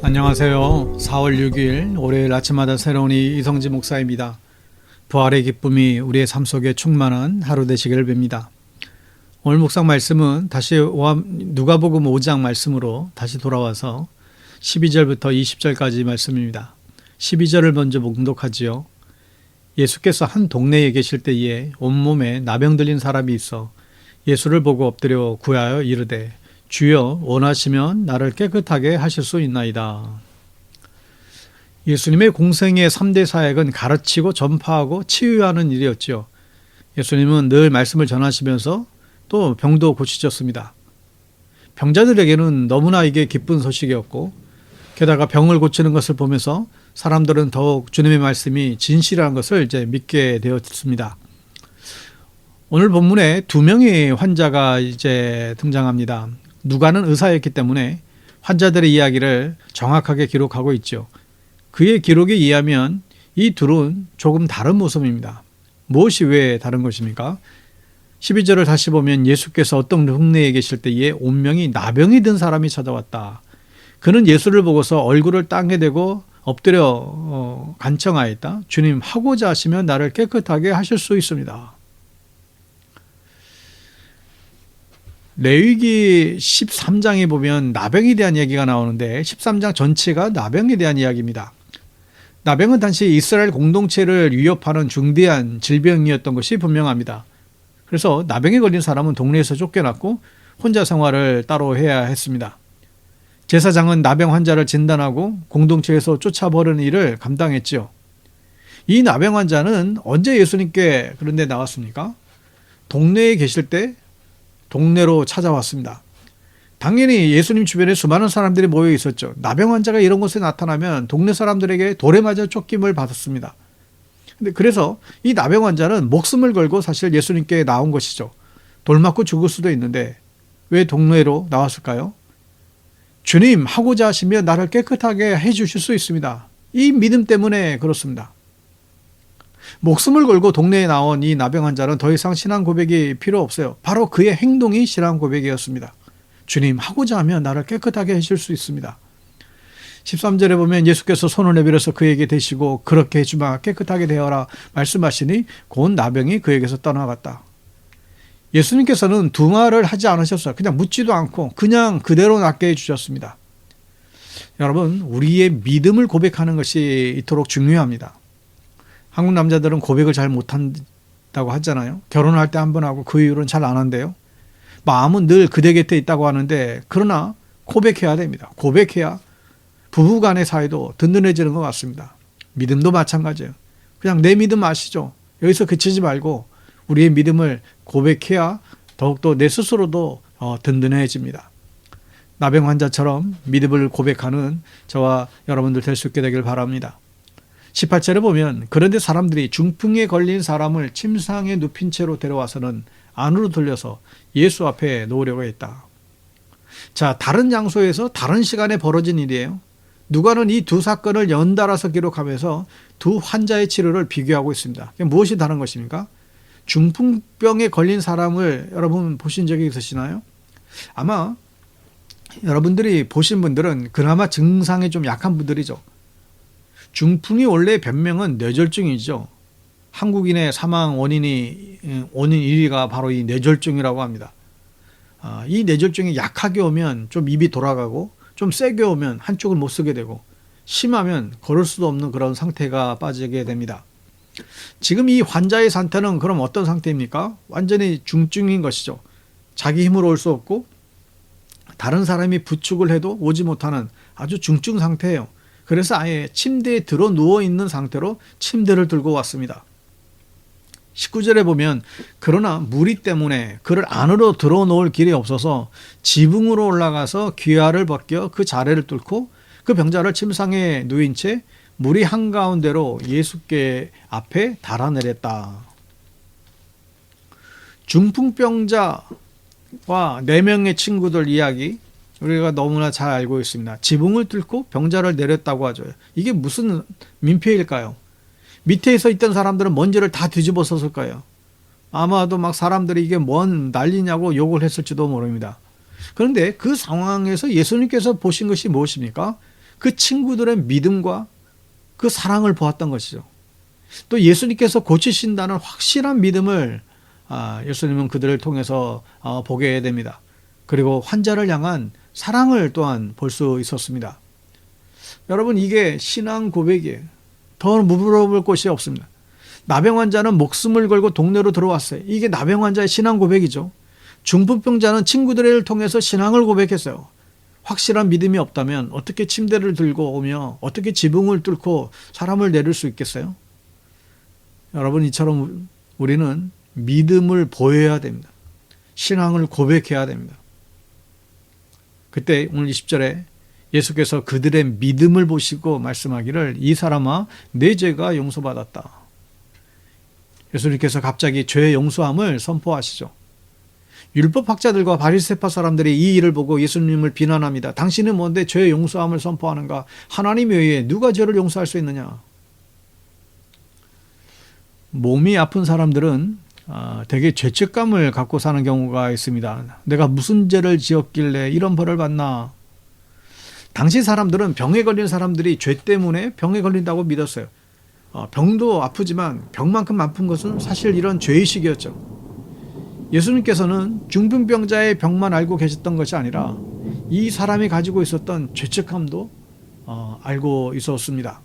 안녕하세요. 4월 6일 월요일 아침마다 새로운 이성지 목사입니다. 부활의 기쁨이 우리의 삶 속에 충만한 하루 되시기를 빕니다. 오늘 묵상 말씀은 다시 누가복음 5장 말씀으로 다시 돌아와서 12절부터 20절까지 말씀입니다. 12절을 먼저 봉독하지요. 예수께서 한 동네에 계실 때에 온몸에 나병 들린 사람이 있어 예수를 보고 엎드려 구하여 이르되 주여 원하시면 나를 깨끗하게 하실 수 있나이다. 예수님의 공생의 3대 사역은 가르치고 전파하고 치유하는 일이었죠. 예수님은 늘 말씀을 전하시면서 또 병도 고치셨습니다. 병자들에게는 너무나 이게 기쁜 소식이었고 게다가 병을 고치는 것을 보면서 사람들은 더욱 주님의 말씀이 진실한 것을 이제 믿게 되었습니다. 오늘 본문에 2명의 환자가 이제 등장합니다. 누가는 의사였기 때문에 환자들의 이야기를 정확하게 기록하고 있죠. 그의 기록에 의하면 이 둘은 조금 다른 모습입니다. 무엇이 왜 다른 것입니까? 12절을 다시 보면 예수께서 어떤 동네에 계실 때에 온명이 나병이 든 사람이 찾아왔다. 그는 예수를 보고서 얼굴을 땅에 대고 엎드려 간청하였다. 주님, 하고자 하시면 나를 깨끗하게 하실 수 있습니다. 레위기 13장에 보면 나병에 대한 얘기가 나오는데 13장 전체가 나병에 대한 이야기입니다. 나병은 당시 이스라엘 공동체를 위협하는 중대한 질병이었던 것이 분명합니다. 그래서 나병에 걸린 사람은 동네에서 쫓겨났고 혼자 생활을 따로 해야 했습니다. 제사장은 나병 환자를 진단하고 공동체에서 쫓아버리는 일을 감당했지요. 이 나병 환자는 언제 예수님께 그런데 나왔습니까? 동네에 계실 때 동네로 찾아왔습니다. 당연히 예수님 주변에 수많은 사람들이 모여 있었죠. 나병 환자가 이런 곳에 나타나면 동네 사람들에게 돌에 맞아 쫓김을 받았습니다. 그래서 이 나병 환자는 목숨을 걸고 사실 예수님께 나온 것이죠. 돌 맞고 죽을 수도 있는데 왜 동네로 나왔을까요? 주님, 하고자 하시면 나를 깨끗하게 해주실 수 있습니다. 이 믿음 때문에 그렇습니다. 목숨을 걸고 동네에 나온 이 나병 환자는 더 이상 신앙 고백이 필요 없어요. 바로 그의 행동이 신앙 고백이었습니다. 주님, 하고자 하면 나를 깨끗하게 해줄 수 있습니다. 13절에 보면 예수께서 손을 내밀어서 그에게 대시고 그렇게 해주마, 깨끗하게 되어라 말씀하시니 곧 나병이 그에게서 떠나갔다. 예수님께서는 두말을 하지 않으셨어요. 그냥 묻지도 않고 그냥 그대로 낫게 해주셨습니다. 여러분, 우리의 믿음을 고백하는 것이 이토록 중요합니다. 한국 남자들은 고백을 잘 못한다고 하잖아요. 결혼할 때 한 번 하고 그 이후로는 잘 안 한대요. 마음은 늘 그대 곁에 있다고 하는데 그러나 고백해야 됩니다. 고백해야 부부간의 사이도 든든해지는 것 같습니다. 믿음도 마찬가지예요. 그냥 내 믿음 아시죠? 여기서 그치지 말고 우리의 믿음을 고백해야 더욱더 내 스스로도 든든해집니다. 나병 환자처럼 믿음을 고백하는 저와 여러분들 될 수 있게 되길 바랍니다. 18절에 보면 그런데 사람들이 중풍에 걸린 사람을 침상에 눕힌 채로 데려와서는 안으로 돌려서 예수 앞에 놓으려고 했다. 자, 다른 장소에서 다른 시간에 벌어진 일이에요. 누가는 이 두 사건을 연달아서 기록하면서 두 환자의 치료를 비교하고 있습니다. 무엇이 다른 것입니까? 중풍병에 걸린 사람을 여러분 보신 적이 있으시나요? 아마 여러분들이 보신 분들은 그나마 증상이 좀 약한 분들이죠. 중풍이 원래 별명은 뇌졸중이죠. 한국인의 사망 원인 1위가 바로 이 뇌졸중이라고 합니다. 이 뇌졸중이 약하게 오면 좀 입이 돌아가고 좀 세게 오면 한쪽을 못 쓰게 되고 심하면 걸을 수도 없는 그런 상태가 빠지게 됩니다. 지금 이 환자의 상태는 그럼 어떤 상태입니까? 완전히 중증인 것이죠. 자기 힘으로 올 수 없고 다른 사람이 부축을 해도 오지 못하는 아주 중증 상태예요. 그래서 아예 침대에 들어 누워있는 상태로 침대를 들고 왔습니다. 19절에 보면 그러나 무리 때문에 그를 안으로 들어놓을 길이 없어서 지붕으로 올라가서 귀화를 벗겨 그 자리를 뚫고 그 병자를 침상에 누인 채 무리 한가운데로 예수께 앞에 달아내렸다. 중풍병자와 4명의 친구들 이야기 우리가 너무나 잘 알고 있습니다. 지붕을 뚫고 병자를 내렸다고 하죠. 이게 무슨 민폐일까요? 밑에 서 있던 사람들은 먼지를 다 뒤집어 썼을 거예요. 아마도 막 사람들이 이게 뭔 난리냐고 욕을 했을지도 모릅니다. 그런데 그 상황에서 예수님께서 보신 것이 무엇입니까? 그 친구들의 믿음과 그 사랑을 보았던 것이죠. 또 예수님께서 고치신다는 확실한 믿음을 예수님은 그들을 통해서 보게 됩니다. 그리고 환자를 향한 사랑을 또한 볼 수 있었습니다. 여러분, 이게 신앙 고백이에요. 더 물어볼 곳이 없습니다. 나병 환자는 목숨을 걸고 동네로 들어왔어요. 이게 나병 환자의 신앙 고백이죠. 중풍병자는 친구들을 통해서 신앙을 고백했어요. 확실한 믿음이 없다면 어떻게 침대를 들고 오며 어떻게 지붕을 뚫고 사람을 내릴 수 있겠어요? 여러분, 이처럼 우리는 믿음을 보여야 됩니다. 신앙을 고백해야 됩니다. 그때 오늘 20절에 예수께서 그들의 믿음을 보시고 말씀하기를 이 사람아 내 죄가 용서받았다. 예수님께서 갑자기 죄의 용서함을 선포하시죠. 율법학자들과 바리새파 사람들이 이 일을 보고 예수님을 비난합니다. 당신은 뭔데 죄의 용서함을 선포하는가? 하나님 외에 누가 죄를 용서할 수 있느냐? 몸이 아픈 사람들은 되게 죄책감을 갖고 사는 경우가 있습니다. 내가 무슨 죄를 지었길래 이런 벌을 받나? 당시 사람들은 병에 걸린 사람들이 죄 때문에 병에 걸린다고 믿었어요. 병도 아프지만 병만큼 아픈 것은 사실 이런 죄의식이었죠. 예수님께서는 중풍병자의 병만 알고 계셨던 것이 아니라 이 사람이 가지고 있었던 죄책감도 알고 있었습니다.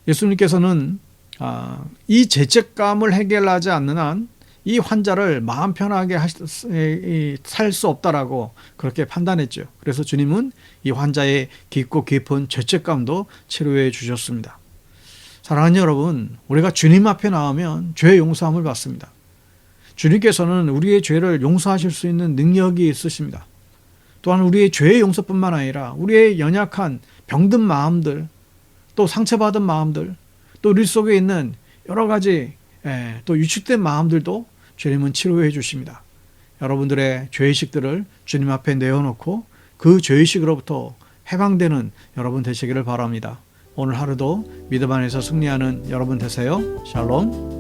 예수님께서는 이 죄책감을 해결하지 않는 한 이 환자를 마음 편하게 살 수 없다라고 그렇게 판단했죠. 그래서 주님은 이 환자의 깊고 깊은 죄책감도 치료해 주셨습니다. 사랑하는 여러분, 우리가 주님 앞에 나오면 죄 용서함을 받습니다. 주님께서는 우리의 죄를 용서하실 수 있는 능력이 있으십니다. 또한 우리의 죄의 용서뿐만 아니라 우리의 연약한 병든 마음들, 또 상처받은 마음들, 또 우리 속에 있는 여러 가지 또 위축된 마음들도 주님은 치료해 주십니다. 여러분들의 죄의식들을 주님 앞에 내어놓고 그 죄의식으로부터 해방되는 여러분 되시기를 바랍니다. 오늘 하루도 믿음 안에서 승리하는 여러분 되세요. 샬롬.